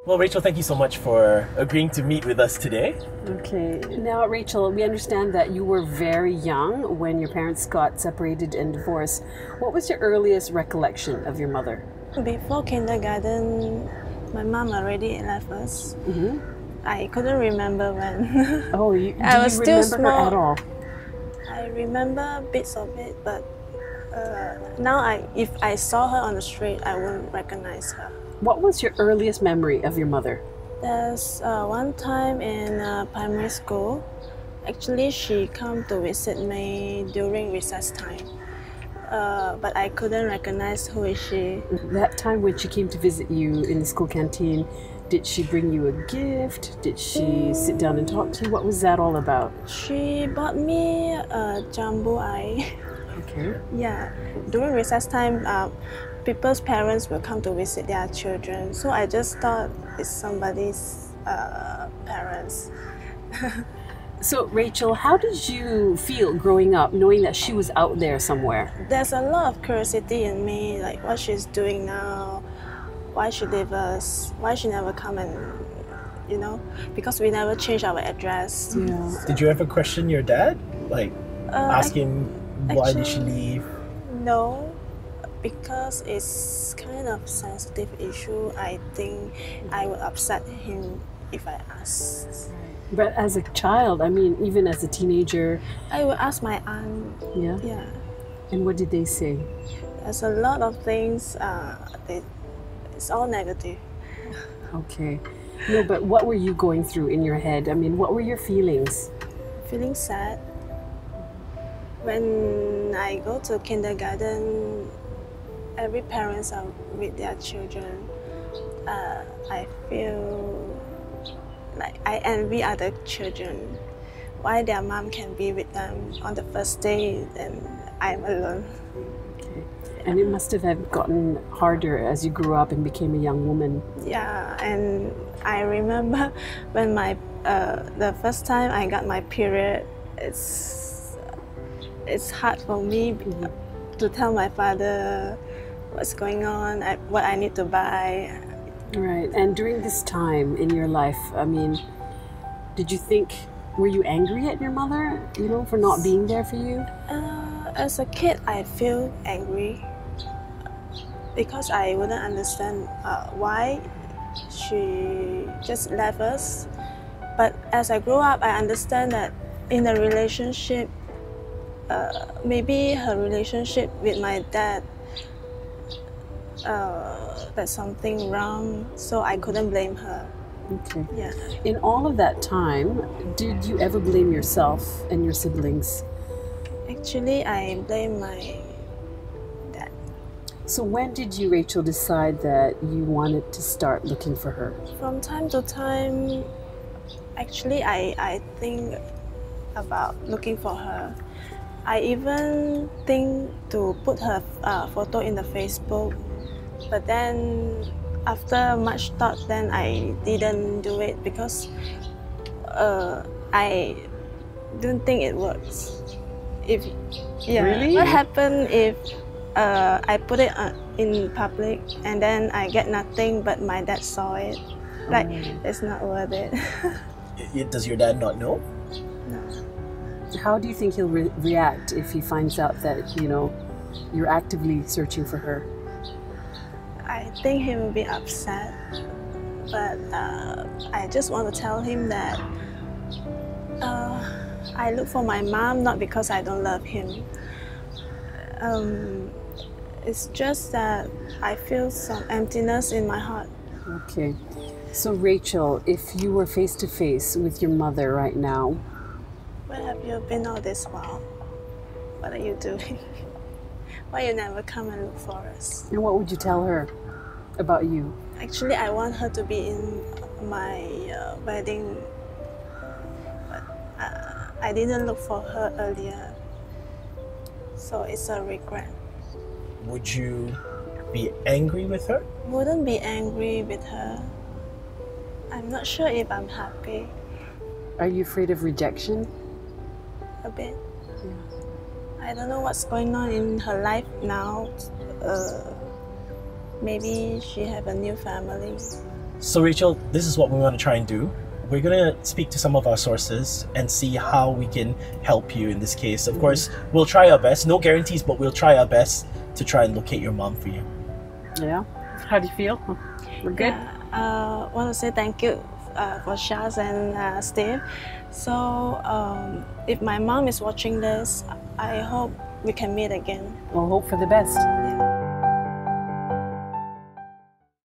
Well, Racheal, thank you so much for agreeing to meet with us today. Okay. Now, Racheal, we understand that you were very young when your parents got separated and divorced. What was your earliest recollection of your mother? Before kindergarten, my mom already left us. Mm-hmm. I couldn't remember when. Oh, do I was you still remember her at all? I remember bits of it, but now if I saw her on the street, I wouldn't recognize her. What was your earliest memory of your mother? There's one time in primary school, actually she came to visit me during recess time, but I couldn't recognize who is she. That time when she came to visit you in the school canteen, did she bring you a gift? Did she sit down and talk to you? What was that all about? She bought me a jumbo eye. Okay. Yeah, during recess time, people's parents will come to visit their children, so I just thought it's somebody's parents. So, Racheal, how did you feel growing up knowing that she was out there somewhere? There's a lot of curiosity in me, like what she's doing now, why she leave us, why she never come and, because we never changed our address. Yeah. Did you ever question your dad? Like, ask him why did she leave? No, because it's kind of sensitive issue. I think I would upset him if I asked. But as a child, I mean, even as a teenager... I would ask my aunt. Yeah? Yeah. And what did they say? There's a lot of things, it's all negative. Okay. No, but what were you going through in your head? I mean, what were your feelings? Feeling sad. When I go to kindergarten, every parents are with their children. I feel like I envy other children. Why their mom can be with them on the first day and I'm alone. Okay. And it must have gotten harder as you grew up and became a young woman. Yeah, and I remember when the first time I got my period, it's hard for me to tell my father what's going on, what I need to buy. Right. And during this time in your life, I mean, were you angry at your mother, for not being there for you? As a kid, I feel angry because I wouldn't understand why she just left us. But as I grew up, I understand that in a relationship, maybe her relationship with my dad, there's something wrong, so I couldn't blame her. Okay. Yeah. In all of that time, did you ever blame yourself and your siblings? Actually, I blame my dad. So when did you, Racheal, decide that you wanted to start looking for her? From time to time, actually, I think about looking for her. I even think to put her photo in the Facebook, but then after much thought, then I didn't do it because I don't think it works. Really? What happened if I put it in public and then I get nothing, but my dad saw it? Like, it's not worth it. Does your dad not know? No. How do you think he'll react if he finds out that, you're actively searching for her? I think he will be upset, but I just want to tell him that I look for my mom not because I don't love him. It's just that I feel some emptiness in my heart. Okay. So Racheal, if you were face to face with your mother right now, where have you been all this while? What are you doing? Why you never come and look for us? and what would you tell her about you? Actually, I want her to be in my wedding, but I didn't look for her earlier, so it's a regret. Would you be angry with her? Wouldn't be angry with her. I'm not sure if I'm happy. Are you afraid of rejection? A bit. I don't know what's going on in her life now. maybe she have a new family. So Racheal, this is what we want to try and do. We're going to speak to some of our sources and see how we can help you in this case. Of course, we'll try our best. No guarantees, but we'll try our best to try and locate your mom for you. Yeah. How do you feel? We're good? I want to say thank you for Shaz and Steve. So if my mom is watching this, I hope we can meet again. We'll hope for the best. Yeah.